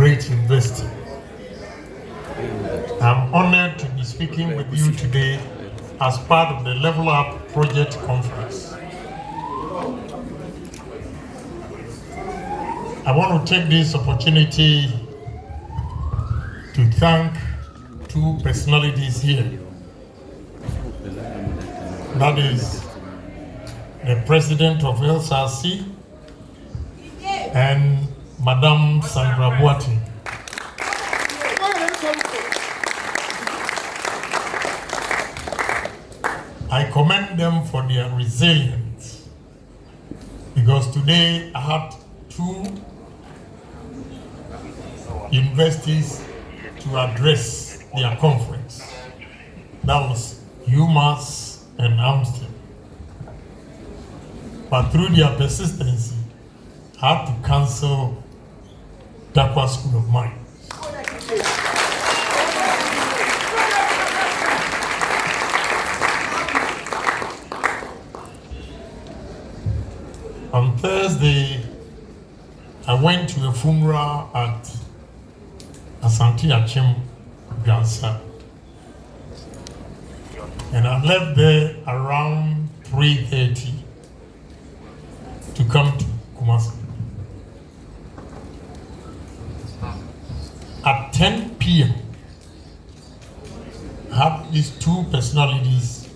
great university. I'm honored to be speaking with you today as part of the Level Up Project Conference. I want to take this opportunity to thank two personalities here. That is the President of LSRC and Madame Sandra Boati. I commend them for their resilience, because today I had two universities to address their conference. That was AAMUSTED and AAMUSTED. But through their persistency, I had to cancel Dakwa School of Mines. On Thursday, I went to a funeral at Agyapong, Gansa. And I left there around 3:30 to come to Kumasi. At 10 p.m., I had these two personalities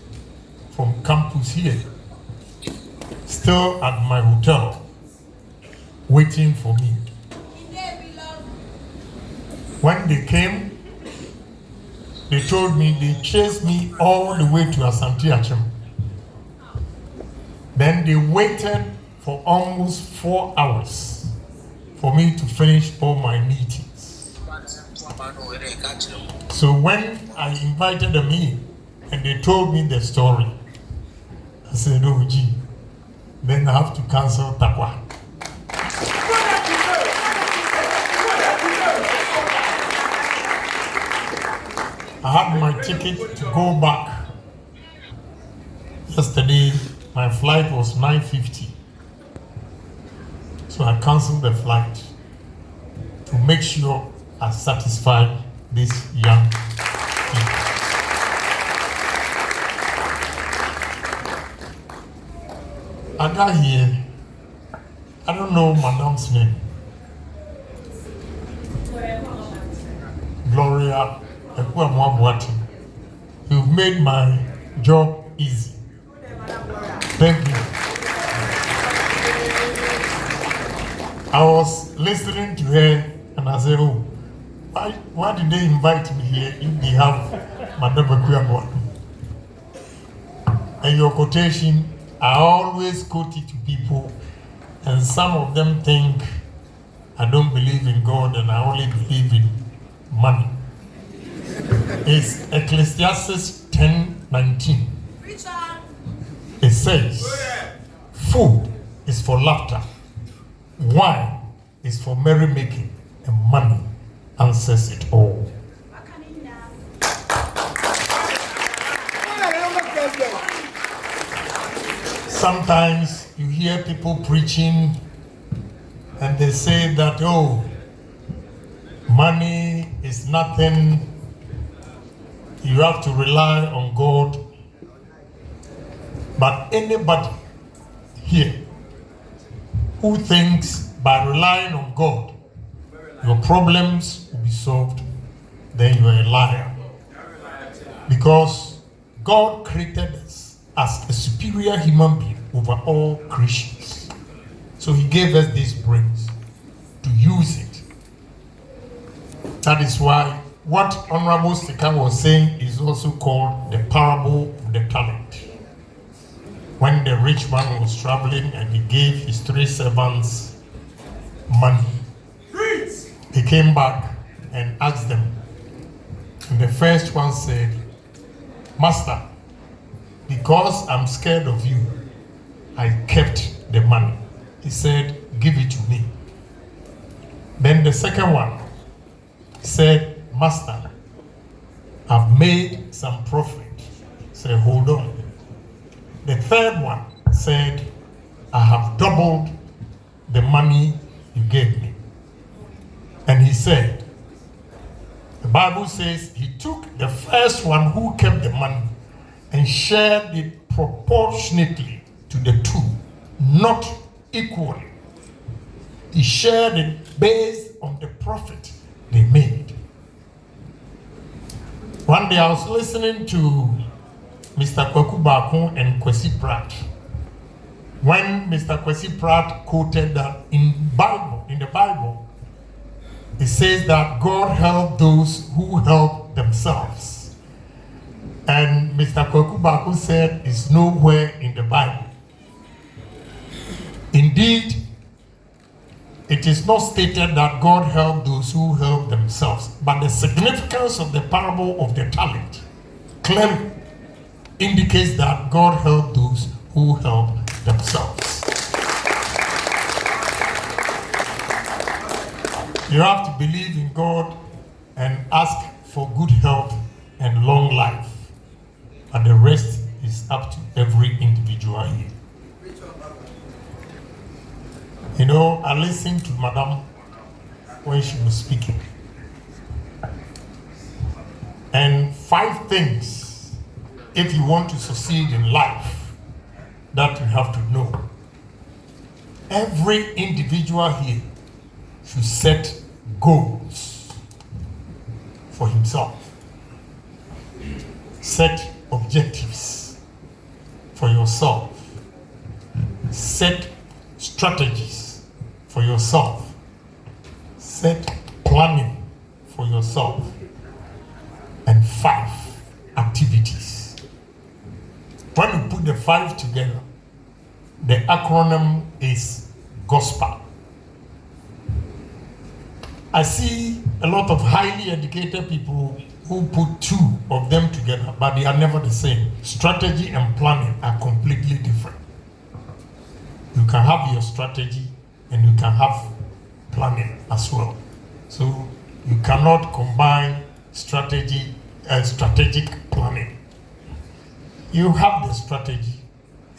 from campus here, still at my hotel, waiting for me. When they came, they told me they chased me all the way to Agyapong. Then they waited for almost 4 hours for me to finish all my meetings. So when I invited them in and they told me the story, I said, oh gee, then I have to cancel Takwa. I had my ticket to go back. Yesterday, my flight was 9:50. So I canceled the flight to make sure I satisfy these young people. I got here, I don't know Madam's name. Gloria. You've made my job easy. Thank you. I was listening to her and I said, oh, why did they invite me here if they have Madame Agyapong? And your quotation, I always quote it to people, and some of them think I don't believe in God and I only believe in money. It's Ecclesiastes 10:19. It says, food is for laughter, wine is for merrymaking, and money answers it all. Sometimes you hear people preaching and they say that, oh, money is nothing. You have to rely on God. But anybody here who thinks by relying on God, your problems will be solved, then you are a liar. Because God created us as a superior human being over all creations. So he gave us these brains to use it. That is why what Honorable Sika was saying is also called the parable of the talent. When the rich man was traveling and he gave his 3 servants money, he came back and asked them. And the first one said, Master, because I'm scared of you, I kept the money. He said, give it to me. Then the second one said, Master, I've made some profit. Say, hold on. The third one said, I have doubled the money you gave me. And he said, the Bible says he took the first one who kept the money and shared it proportionately to the two, not equally. He shared it based on the profit they made. One day I was listening to Mr. Kwaku Bakun and Kwesi Pratt. When Mr. Kwesi Pratt quoted that in the Bible, it says that God helped those who help themselves. And Mr. Kwaku Bakun said it's nowhere in the Bible. Indeed, it is not stated that God helped those who help themselves, but the significance of the parable of the talent clearly indicates that God helped those who help themselves. You have to believe in God and ask for good health and long life, and the rest is up to every individual here. You know, I listened to Madame when she was speaking. And 5 things, if you want to succeed in life, that you have to know. Every individual here should set goals for himself. Set objectives for yourself. Set strategies for yourself. Set planning for yourself. And 5 activities. When you put the 5 together, the acronym is GOSPEL. I see a lot of highly educated people who put 2 of them together, but they are never the same. Strategy and planning are completely different. You can have your strategy and you can have planning as well. So you cannot combine strategy and strategic planning. You have the strategy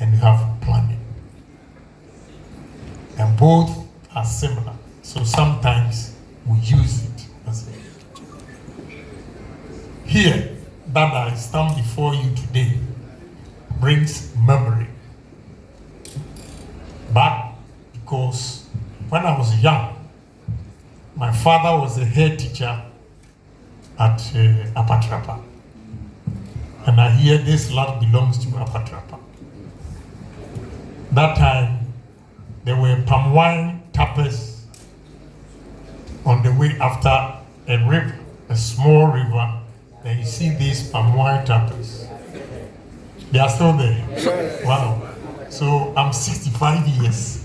and you have planning. And both are similar. So sometimes we use it as here, that I stand before you today brings memory back, because when I was young, my father was a head teacher at Apatrapa. And I hear this land belongs to Apatrapa. That time, there were palm wine tappers on the way after a river, a small river. Then you see these palm wine tappers. They are still there. Wow. So I'm 65 years.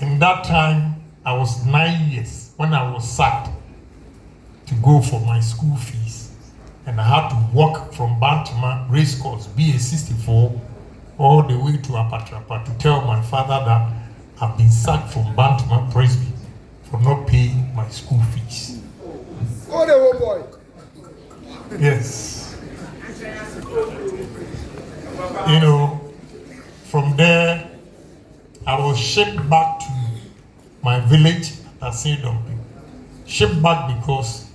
In that time, I was 9 years when I was sacked to go for my school fees. And I had to walk from Bantama Racecourse, BA64, all the way to Apatrapa to tell my father that I've been sacked from Bantama Presby for not paying my school fees. Oh, the old boy. Yes. You know, from there, I was shipped back to my village at Agyapong. Shipped back because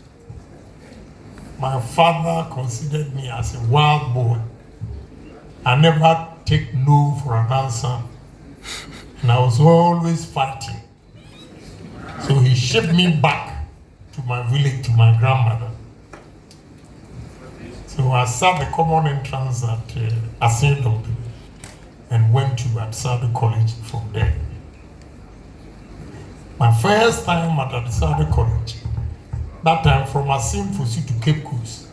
my father considered me as a wild boy. I never take no for an answer, and I was always fighting. So he shipped me back to my village, to my grandmother. So I sat the common entrance at Agyapong and went to Absado College from there. My first time at Absado College, that time from Asimfosi to Cape Coast,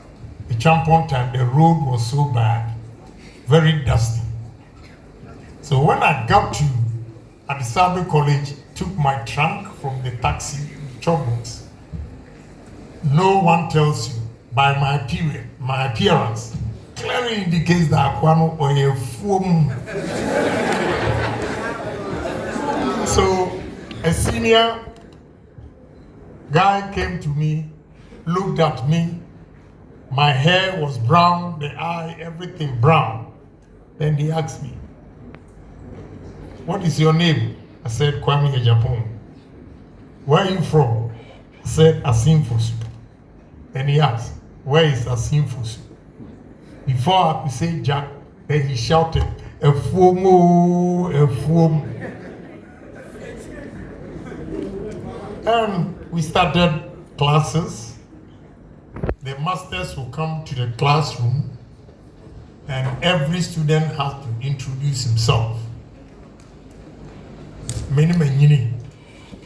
the Champon time, the road was so bad, very dusty. So when I got to Absado College, took my trunk from the taxi, chopbox. No one tells you by my appearance, clearly indicates that Aquano or a fool. So a senior guy came to me, looked at me. My hair was brown, the eye, everything brown. Then he asked me, "What is your name?" I said, "Kwame Agyapong." "Where are you from?" I said Asimfosu. And he asked, where is Asimfosu? Before I could say Jack, then he shouted, Efuomo, Efuomo. And we started classes. The masters will come to the classroom and every student has to introduce himself.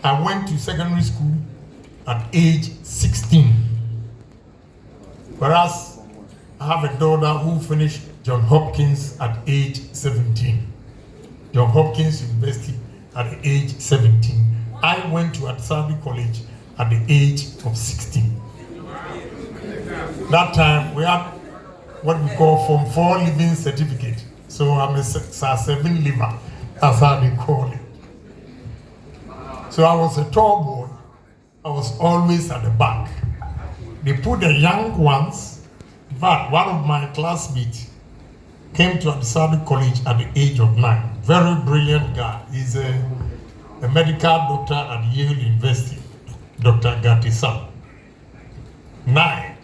I went to secondary school at age 16. Whereas I have a daughter who finished John Hopkins at age 17. John Hopkins University at the age 17. I went to Adsabi College at the age of 16. That time we had what we call Form 4 living certificate. So I'm a 7 liver, that's how they call it. So I was a tall boy. I was always at the back. They put the young ones. In fact, one of my classmates came to Adsabi College at the age of 9. Very brilliant guy. He's a medical doctor at Yale University, Dr. Gatisa. 9.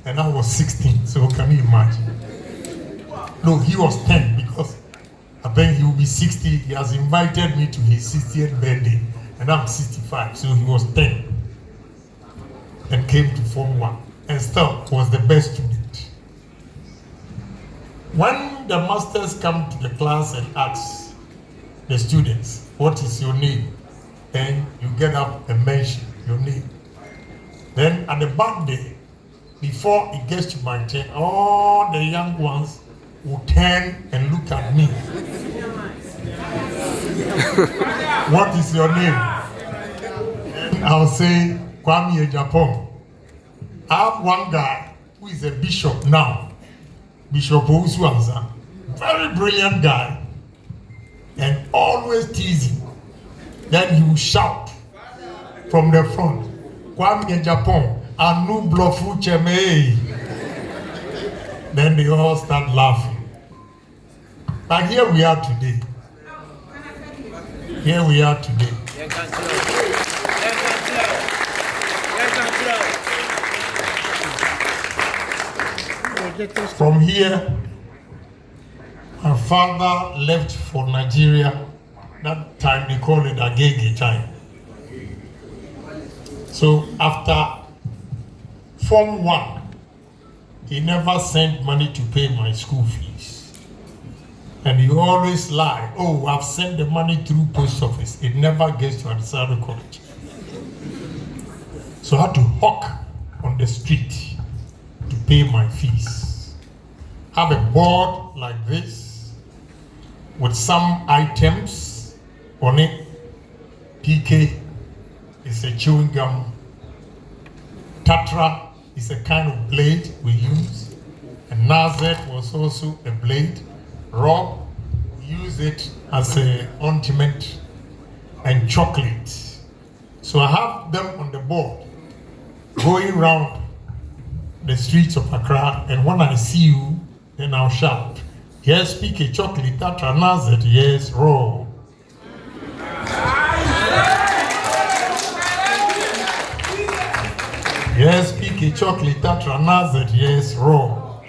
And I was 16, so can you imagine? No, he was 10 because I think he will be 60. He has invited me to his 60th birthday, and I'm 65, so he was 10 and came to Form 1 and still was the best student. When the masters come to the class and ask the students, what is your name? Then you get up and mention your name. Then at the back day, before it gets to my turn, all the young ones will turn and look at me. What is your name? And I'll say, Kwame Agyapong. I have one guy who is a bishop now, Bishop Owusu-Ansah. Very brilliant guy and always teasing. Then he will shout from the front, Kwame Agyapong. Anu blofu cheme. Then they all start laughing. But here we are today. Here we are today. From here, my father left for Nigeria. That time they call it Agege time. So after Form 1, he never sent money to pay my school fees. And he always lied. Oh, I've sent the money through post office. It never gets to Adsabi College. So I had to hawk on the street to pay my fees. Have a board like this with some items on it. PK is a chewing gum. Tatra is a kind of blade we use. And Nazet was also a blade. Rob, we use it as an ointment. And chocolate. So I have them on the board going around the streets of Accra, and when I see you, then I'll shout, yes, PK chocolate, Tatra, Nazet, yes, Rob. Yes, PK chocolate, Tatra, Nazet, yes, raw.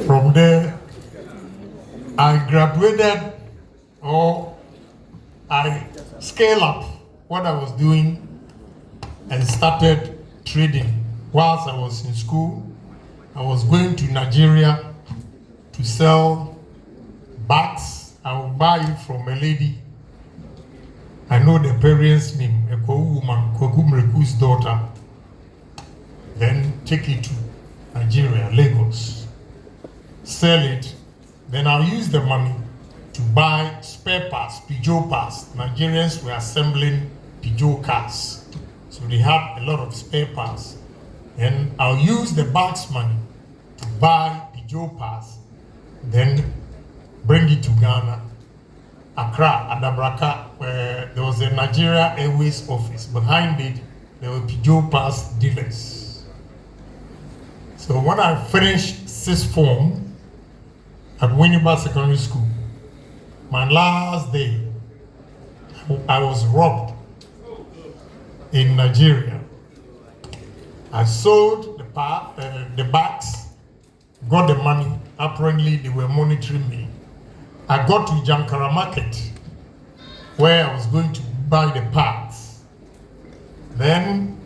From there, I graduated, or I scaled up what I was doing and started trading. Whilst I was in school, I was going to Nigeria to sell bags. I would buy it from a lady. I know the parents' name, a woman, Kogumreku's daughter. Then take it to Nigeria, Lagos. Sell it. Then I'll use the money to buy spare parts, Peugeot parts. Nigerians were assembling Peugeot cars. So they had a lot of spare parts. Then I'll use the bags money to buy Peugeot parts. Then bring it to Ghana. Accra, Adabraka, where there was a Nigeria Airways office. Behind it, there were Peugeot pass dealers. So when I finished 6th form at Winneba Secondary School, my last day, I was robbed in Nigeria. I sold the bags, got the money. Apparently, they were monitoring me. I got to Jankara Market, where I was going to buy the parts. Then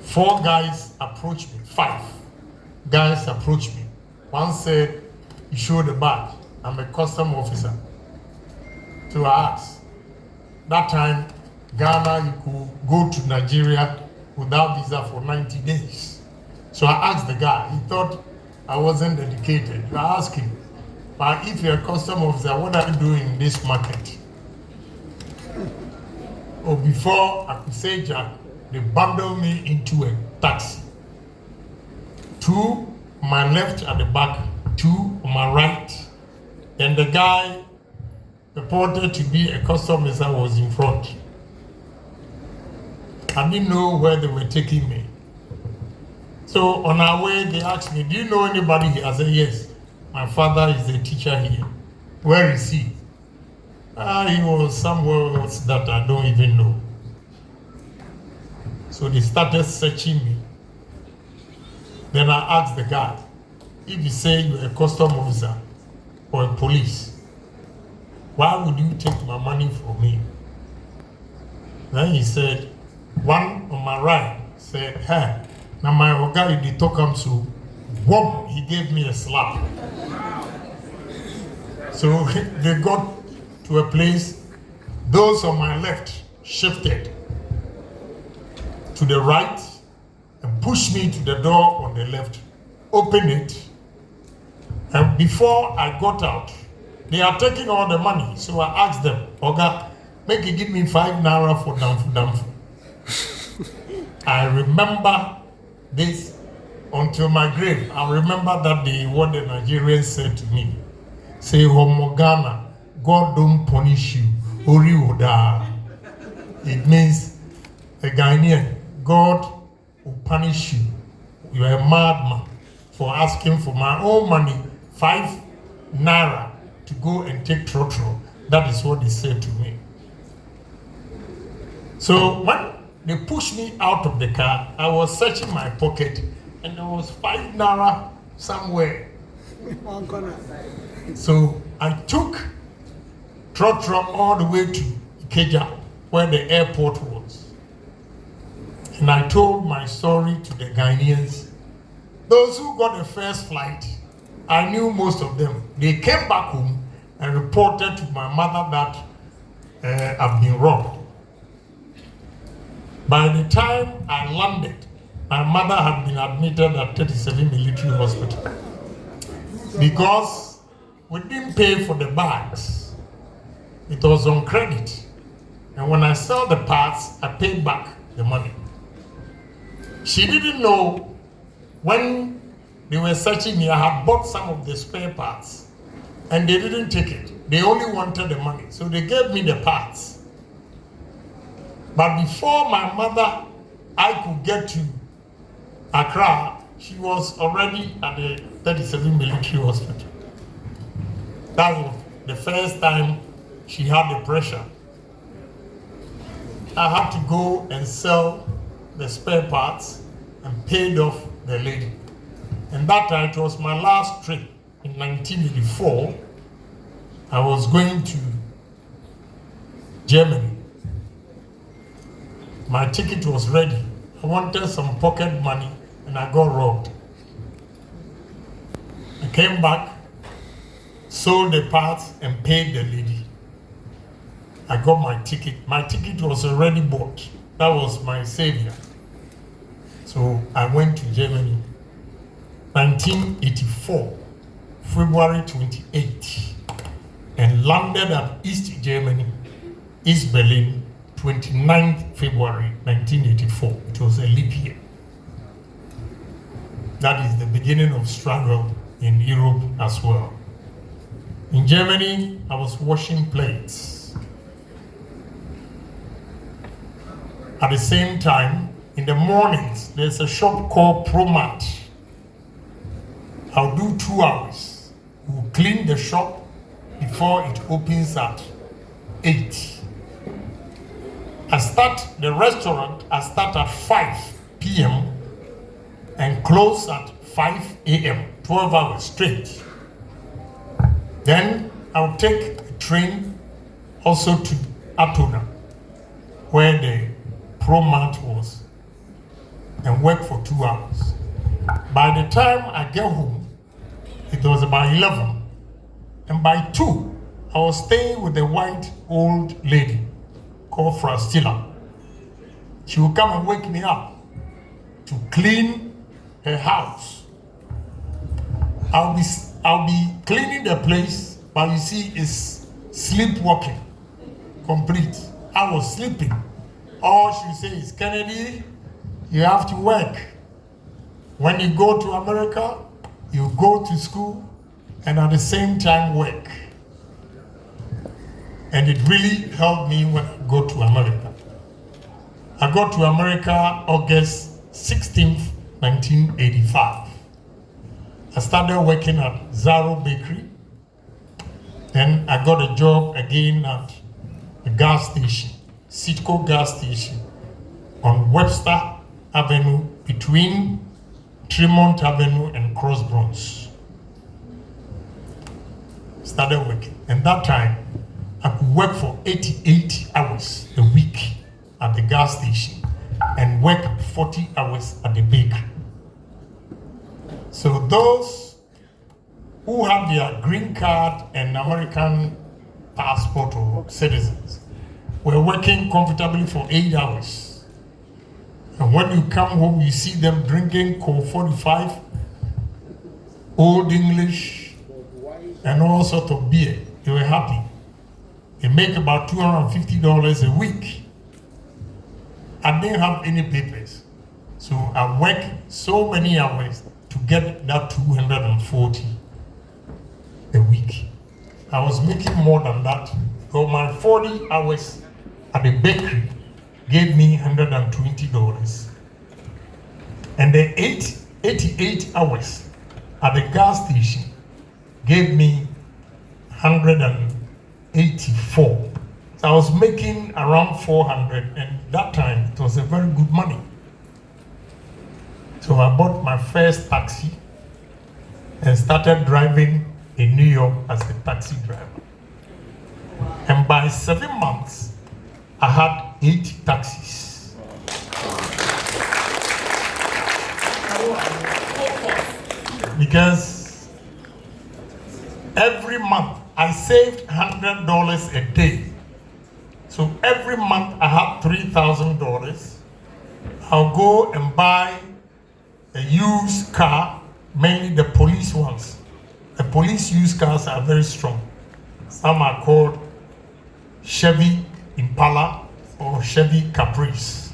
4 guys approached me, 5 guys approached me. One said, "You show the badge. I'm a custom officer." So I asked. That time, Ghana, you could go to Nigeria without visa for 90 days. So I asked the guy. He thought I wasn't dedicated. I asked him, "But if you're a custom officer, what are you doing in this market?" Or before I could say Jack, they bundled me into a taxi. 2 on my left at the back, 2 on my right. And the guy purported to be a custom officer was in front. I didn't know where they were taking me. So on our way, they asked me, "Do you know anybody here?" I said, "Yes, my father is a teacher here." "Where is he?" He was somewhere else that I don't even know. So they started searching me. Then I asked the guy, "If you say you're a custom officer or a police, why would you take my money from me?" Then he said, one on my right said, "Hey, now my guy they talk him so, whoop," he gave me a slap. So they got to a place, those on my left shifted to the right and pushed me to the door on the left, opened it, and before I got out, they are taking all the money. So I asked them, "Oga, make you give me 5 naira for damfu." I remember this until my grave. I remember that day what the Nigerians said to me. Say, "Homo Ghana, God don't punish you. Ori oda." It means a Ghanaian, God will punish you. You are a madman for asking for my own money, 5 naira, to go and take trotro. That is what they said to me. So when they pushed me out of the car, I was searching my pocket and there was 5 naira somewhere. So I took trotro all the way to Ikeja, where the airport was. And I told my story to the Ghanaians. Those who got the first flight, I knew most of them. They came back home and reported to my mother that I've been robbed. By the time I landed, my mother had been admitted at 37 Military Hospital because we didn't pay for the bags. It was on credit. And when I sell the parts, I paid back the money. She didn't know when they were searching me, I had bought some of the spare parts and they didn't take it. They only wanted the money. So they gave me the parts. But before my mother, I could get to Accra, she was already at the 37 Military Hospital. That was the first time she had the pressure. I had to go and sell the spare parts and paid off the lady. And that time, it was my last trip in 1984. I was going to Germany. My ticket was ready. I wanted some pocket money and I got robbed. I came back, sold the parts and paid the lady. I got my ticket. My ticket was already bought. That was my savior. So I went to Germany. 1984, February 28, and landed at East Germany, East Berlin, 29th February 1984. It was a leap year. That is the beginning of struggle in Europe as well. In Germany, I was washing plates. At the same time, in the mornings, there's a shop called Promat. I'll do 2 hours. We'll clean the shop before it opens at 8. the restaurant, I start at 5 p.m. and close at 5 a.m., 12 hours straight. Then I'll take a train also to Atona, where the ProMart was, and work for 2 hours. By the time I get home, it was about 11. And by 2, I was staying with a white old lady called Frastilla. She would come and wake me up to clean her house. I'll be cleaning the place, but you see, it's sleepwalking, complete. I was sleeping. All she says, Kennedy, you have to work. When you go to America, you go to school and at the same time work. And it really helped me when I go to America. I got to America August 16th, 1985. I started working at Zaro Bakery. Then I got a job again at a gas station, Citgo gas station, on Webster Avenue between Tremont Avenue and Cross Bronx. Started working. And that time, I could work for 88 hours a week at the gas station and work 40 hours at the bakery. So those who have their green card and American passport or citizens were working comfortably for 8 hours. And when you come home, you see them drinking Coke 45, Old English, and all sorts of beer. They were happy. They make about $250 a week. I didn't have any papers. So I worked so many hours to get that 240 a week. I was making more than that. So my 40 hours at the bakery gave me $120. And the 88 hours at the gas station gave me 184. So I was making around 400, and that time it was a very good money. So I bought my first taxi and started driving in New York as a taxi driver. And by 7 months, I had 8 taxis. Because every month I saved $100 a day. So every month I had $3,000. I'll go and buy a used car, mainly the police ones. The police used cars are very strong. Some are called Chevy Impala or Chevy Caprice.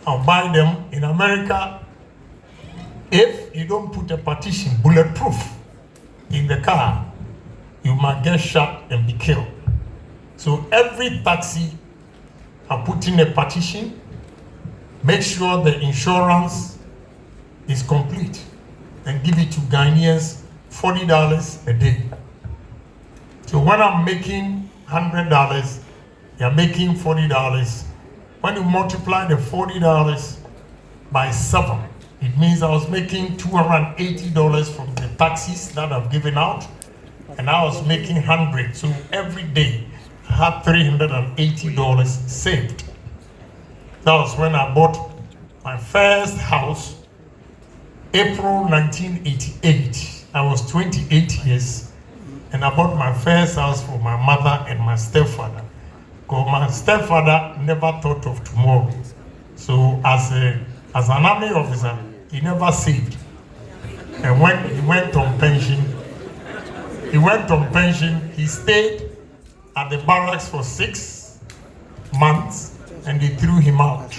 I'll buy them. In America, if you don't put a partition, bulletproof, in the car, you might get shot and be killed. So every taxi, I put in a partition, make sure the insurance is complete, and give it to Ghanaians $40 a day. So when I'm making $100, you're making $40. When you multiply the $40 by 7, it means I was making $280 from the taxis that I've given out, and I was making 100. So every day I had $380 saved. That was when I bought my first house, April 1988. I was 28 years, and I bought my first house for my mother and my stepfather. Because my stepfather never thought of tomorrow. So as an army officer, he never saved. And when he went on pension, he stayed at the barracks for 6 months, and they threw him out.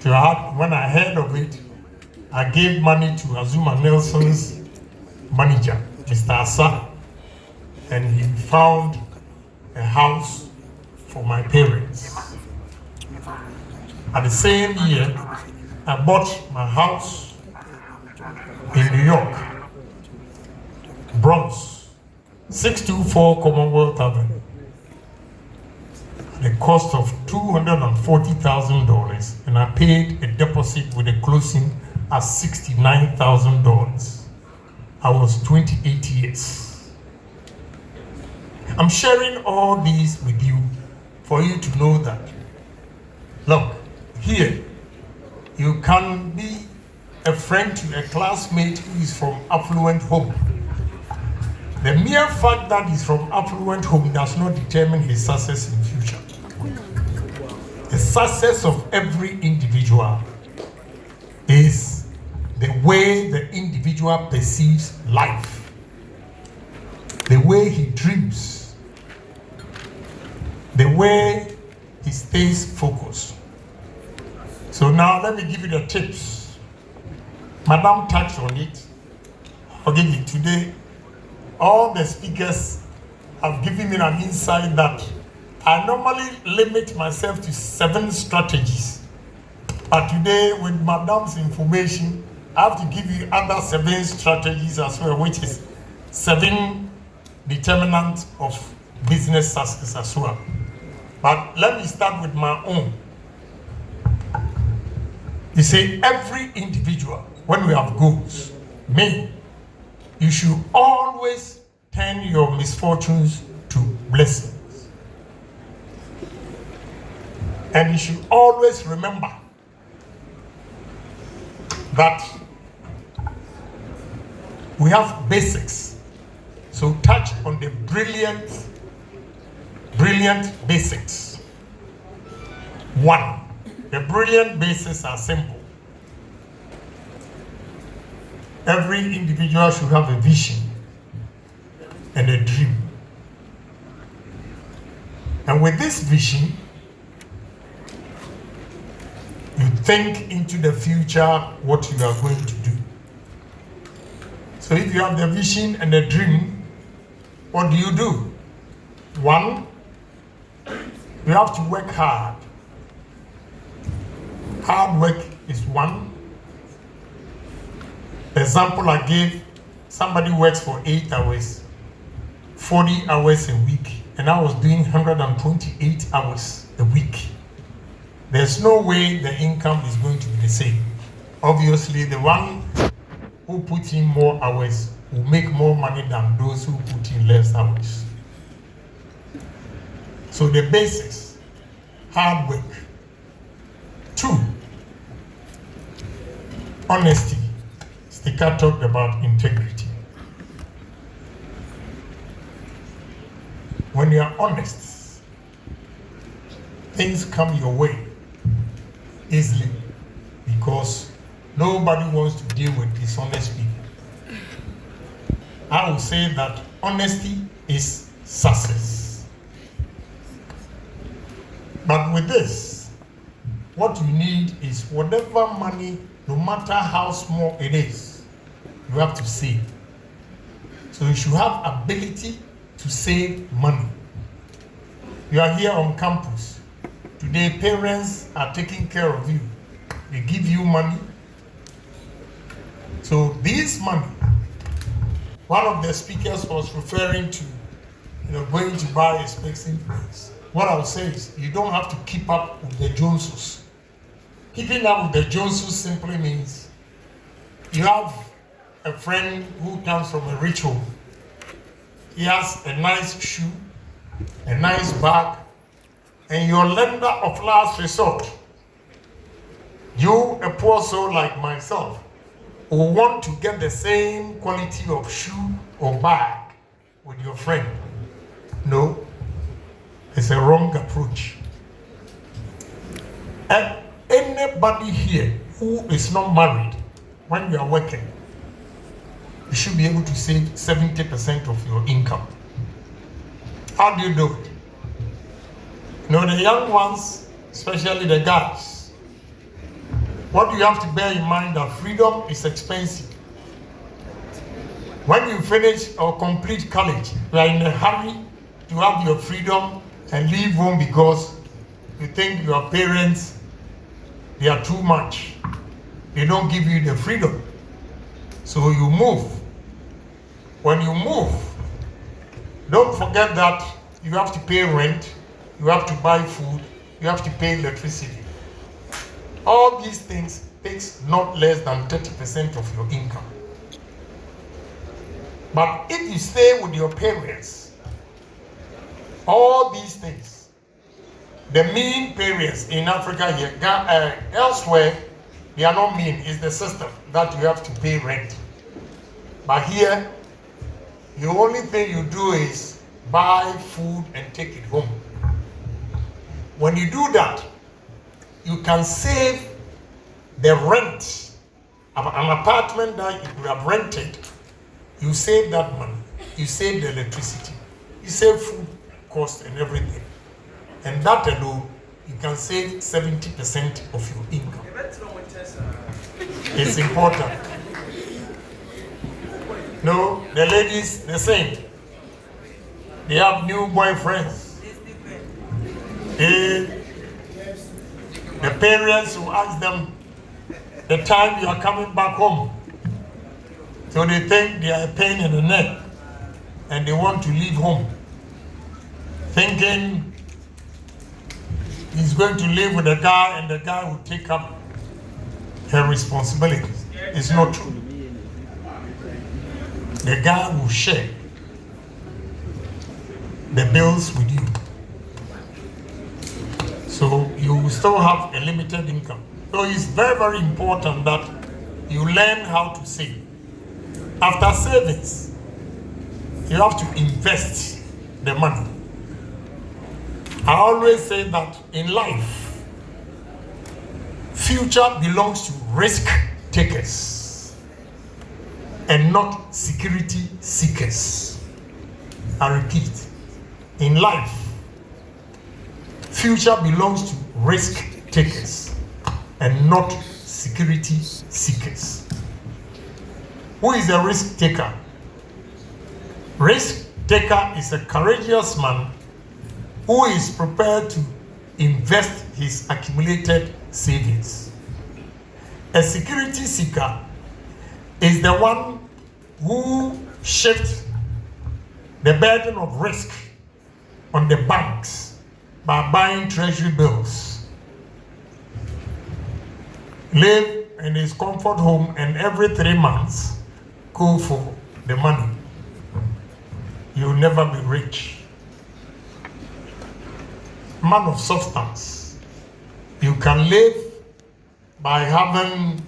So when I heard of it, I gave money to Azuma Nelson's manager, Mr. Asa, and he found a house for my parents. At the same year, I bought my house in New York, Bronx, 624 Commonwealth Avenue. at the cost of $240,000, and I paid a deposit with a closing at $69,000. I was 28 years. I'm sharing all these with you for you to know that, look, here, you can be a friend to a classmate who is from affluent home. The mere fact that he's from affluent home does not determine his success in future. The success of every individual is the way the individual perceives life, the way he dreams, the way he stays focused. So now let me give you the tips. Madam touched on it. I'll give you today. All the speakers have given me an insight that I normally limit myself to 7 strategies. But today, with Madam's information, I have to give you other 7 strategies as well, which is 7 determinants of business success as well. But let me start with my own. You see, every individual, when we have goals, you should always turn your misfortunes to blessings. And you should always remember that we have basics. So touch on the brilliant basics. 1, the brilliant basics are simple. Every individual should have a vision and a dream. And with this vision, you think into the future what you are going to do. So if you have the vision and the dream, what do? 1, you have to work hard. Hard work is 1. The example I gave, somebody works for 8 hours, 40 hours a week, and I was doing 128 hours a week. There's no way the income is going to be the same. Obviously, the one who puts in more hours will make more money than those who put in less hours. So the basics, hard work. 2, honesty. Stika talked about integrity. When you are honest, things come your way easily because nobody wants to deal with dishonest people. I would say that honesty is success. But with this, what you need is whatever money, no matter how small it is, you have to save. So you should have ability to save money. You are here on campus. Today, parents are taking care of you. They give you money. So this money, one of the speakers was referring to, going to buy expensive things. What I would say is, you don't have to keep up with the Joneses. Keeping up with the Joneses simply means you have a friend who comes from a rich home. He has a nice shoe, a nice bag, and your lender of last resort, you, a poor soul like myself, will want to get the same quality of shoe or bag with your friend. No, it's a wrong approach. And anybody here who is not married, when you are working, you should be able to save 70% of your income. How do you do it? The young ones, especially the guys, what you have to bear in mind that freedom is expensive. When you finish or complete college, you are in a hurry to have your freedom and leave home because you think your parents, they are too much. They don't give you the freedom. So you move. When you move, don't forget that you have to pay rent, you have to buy food, you have to pay electricity. All these things takes not less than 30% of your income. But if you stay with your parents, all these things, the mean parents in Africa here, elsewhere, they are not mean. It's the system that you have to pay rent. But here, the only thing you do is buy food and take it home. When you do that, you can save the rent of an apartment that you could have rented. You save that money. You save the electricity. You save food cost and everything. And that alone, you can save 70% of your income. It's important. No, the ladies, the same. They have new boyfriends. The parents will ask them the time you are coming back home. So they think they are a pain in the neck and they want to leave home, thinking he's going to live with a guy and the guy will take up her responsibilities. It's not true. The guy will share the bills with you. So you will still have a limited income. So it's very, very important that you learn how to save. After savings, you have to invest the money. I always say that in life, future belongs to risk takers and not security seekers. I repeat, in life, future belongs to risk takers and not security seekers. Who is a risk taker? Risk taker is a courageous man who is prepared to invest his accumulated savings. A security seeker is the one who shifts the burden of risk on the banks by buying treasury bills. Live in his comfort home and every 3 months go for the money. You'll never be rich. Man of substance. You can live by having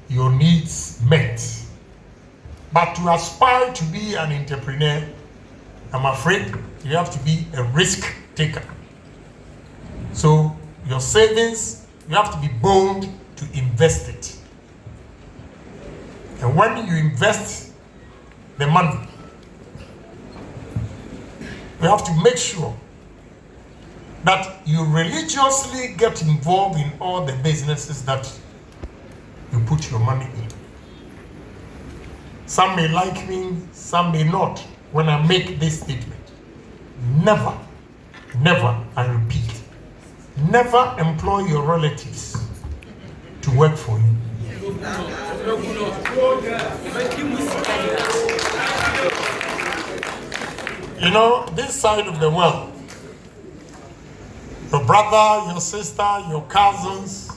your needs met. But to aspire to be an entrepreneur, I'm afraid you have to be a risk taker. So your savings, you have to be bold to invest it. And when you invest the money, you have to make sure that you religiously get involved in all the businesses that you put your money in. Some may like me, some may not when I make this statement. Never, never, I repeat, never employ your relatives to work for you. You know, this side of the world, your brother, your sister, your cousins,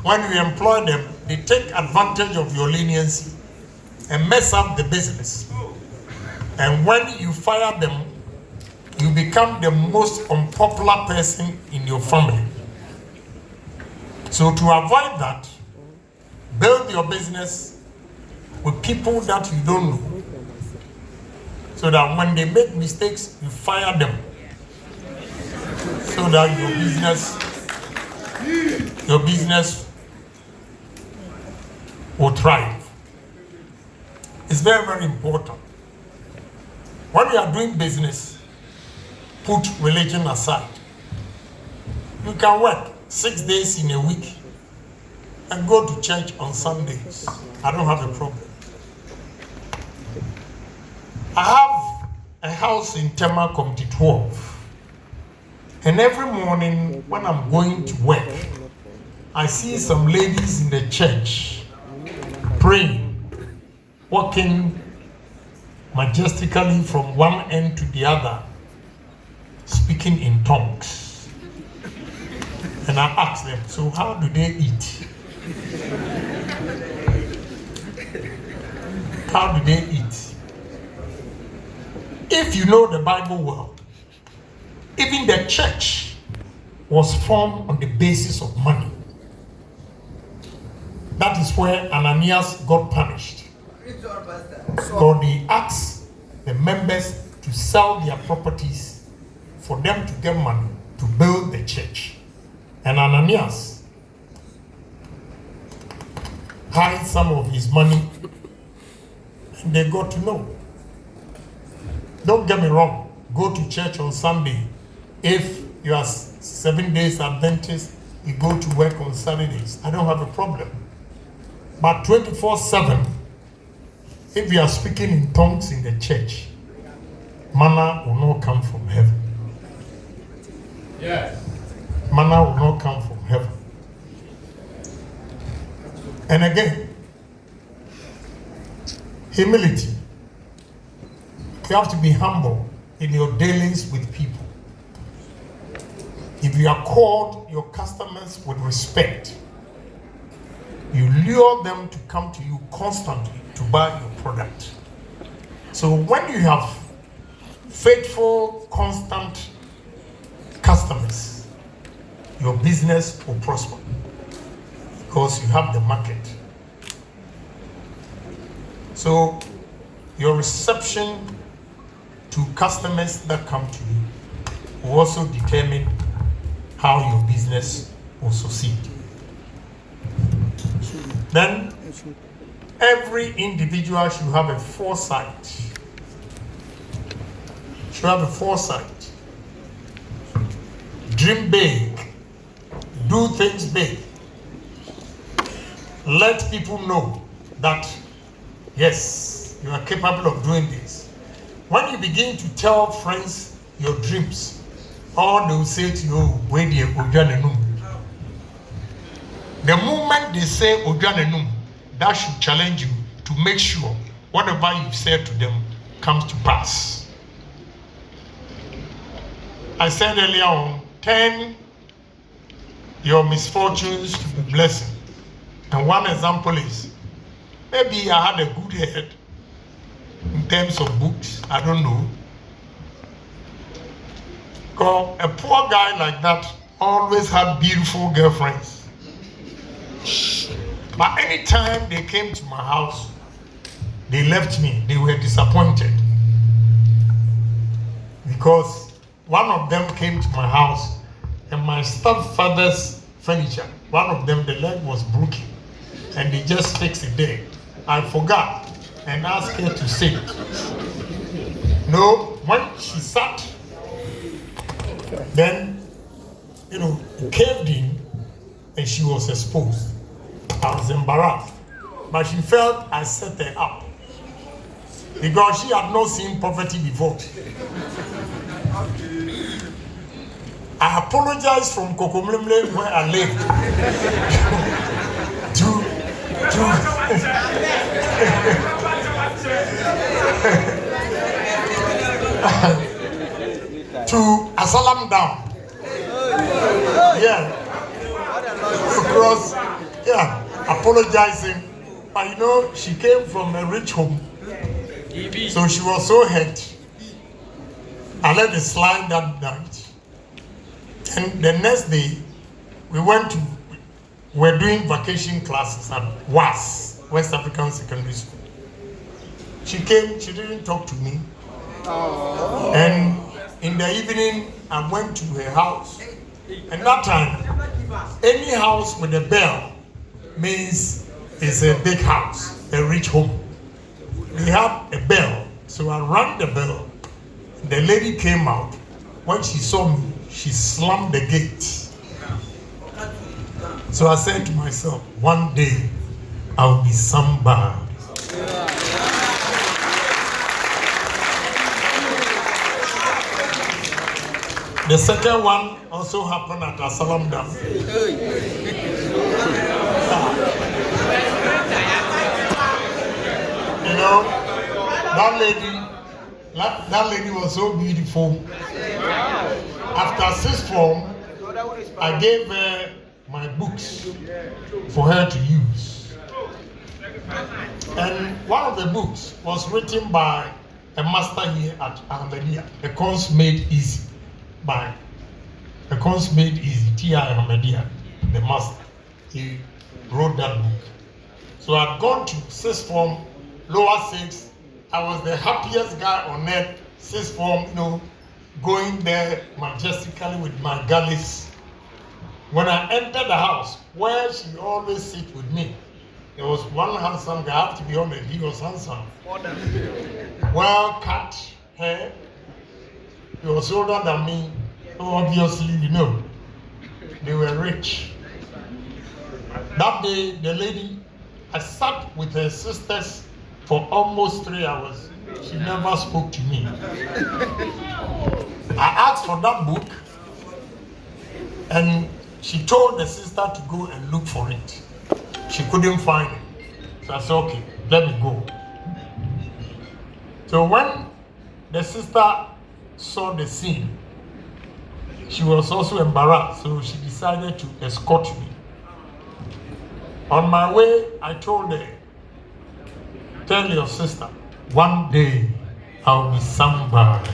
when you employ them, they take advantage of your leniency and mess up the business. And when you fire them, you become the most unpopular person in your family. So to avoid that, build your business with people that you don't know, so that when they make mistakes, you fire them, so that your business will thrive. It's very, very important. When you are doing business, put religion aside. You can work 6 days in a week and go to church on Sundays. I don't have a problem. I have a house in Tema Committee 12. And every morning when I'm going to work, I see some ladies in the church praying, walking majestically from one end to the other, speaking in tongues. And I asked them, so how do they eat? How do they eat? If you know the Bible well, even the church was formed on the basis of money. That is where Ananias got punished. Because they asked the members to sell their properties for them to get money to build the church. And Ananias hid some of his money, and they got to know. Don't get me wrong, go to church on Sunday. If you are 7 days Adventist, you go to work on Saturdays. I don't have a problem. But 24/7, if you are speaking in tongues in the church, manna will not come from heaven. Yes. Manna will not come from heaven. And again, humility. You have to be humble in your dealings with people. If you accord your customers with respect, you lure them to come to you constantly to buy your product. So when you have faithful, constant customers, your business will prosper because you have the market. So your reception to customers that come to you will also determine how your business will succeed. Then every individual should have a foresight. Should have a foresight. Dream big. Do things big. Let people know that, yes, you are capable of doing this. When you begin to tell friends your dreams, all they will say to you, where the Ojanenum. The moment they say Ojanenum, that should challenge you to make sure whatever you've said to them comes to pass. I said earlier on, turn your misfortunes to be blessing. And one example is, maybe I had a good head in terms of books, I don't know. Because a poor guy like that always had beautiful girlfriends. But anytime they came to my house, they left me, they were disappointed. Because one of them came to my house and my stepfather's furniture, one of them, the leg was broken and they just fixed it there. I forgot and asked her to sit. No, when she sat, then, caved in and she was exposed. I was embarrassed, but she felt I set her up because she had not seen poverty before. I apologized from Kokomlemle where I lived to Asalam down. Yeah. Because, apologizing. But she came from a rich home. So she was so hurt. I let it slide that night. And the next day, we're doing vacation classes at WAS, West African Secondary School. She came, she didn't talk to me. And in the evening, I went to her house. And that time, any house with a bell means it's a big house, a rich home. They have a bell, so I rang the bell. The lady came out. When she saw me, she slammed the gate. So I said to myself, one day I'll be somebody. The second one also happened at Asalam Dam. That lady was so beautiful. After sixth form, I gave her my books for her to use. And one of the books was written by a master here at Ahmadiyya, The Cons Made Easy, by The Cons Made Easy, T.I. Ahmadiyya, the master. He wrote that book. So I'd gone to sixth form, lower six. I was the happiest guy on earth, sixth form, going there majestically with my galleys. When I entered the house, where she always sit with me, there was one handsome guy. I have to be honest, he was handsome. Well cut hair. He was older than me. So obviously, they were rich. That day, the lady, I sat with her sisters for almost 3 hours. She never spoke to me. I asked for that book, and she told the sister to go and look for it. She couldn't find it. So I said, okay, let me go. So when the sister saw the scene, she was also embarrassed, so she decided to escort me. On my way, I told her, tell your sister, one day I'll be somebody.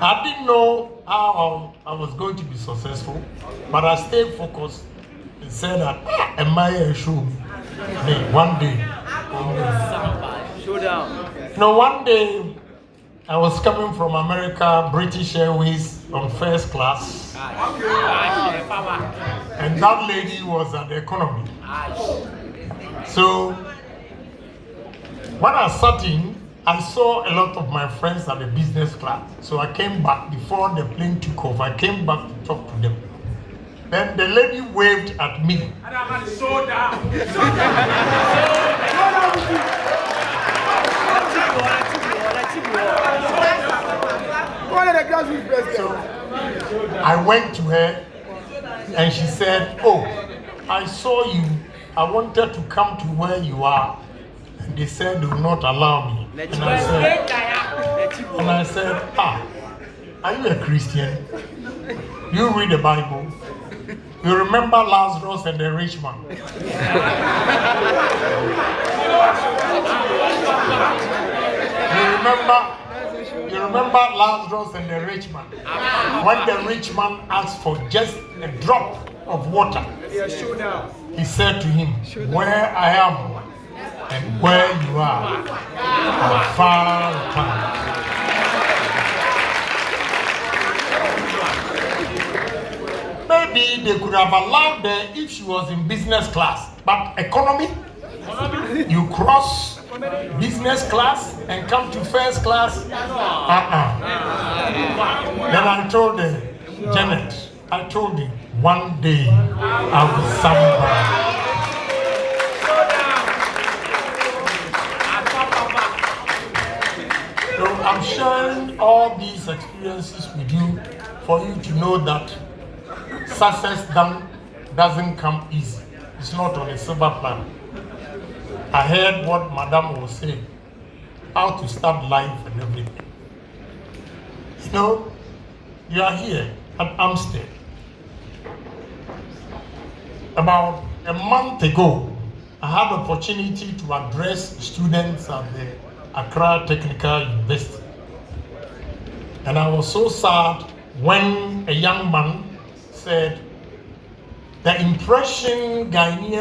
I didn't know how I was going to be successful, but I stayed focused and said that, am I a show? One day. One day I was coming from America, British Airways on first class. And that lady was at the economy. So when I sat in, I saw a lot of my friends at the business class. So I came back before the plane took off. I came back to talk to them. Then the lady waved at me. So I went to her and she said, oh, I saw you. I wanted to come to where you are. And they said they will not allow me. And I said, are you a Christian? You read the Bible? You remember Lazarus and the rich man? You remember Lazarus and the rich man? When the rich man asked for just a drop of water, he said to him, where I am and where you are far apart. Maybe they could have allowed her if she was in business class, but economy, you cross business class and come to first class. Then I told her, Janet, I told you, one day I'll be somebody. So I'm sharing all these experiences with you for you to know that success doesn't come easy. It's not on a silver platter. I heard what Madame was saying, how to start life and everything. You are here at AAMUSTED. About a month ago, I had the opportunity to address students at the Accra Technical University. And I was so sad when a young man said, the impression Ghanaian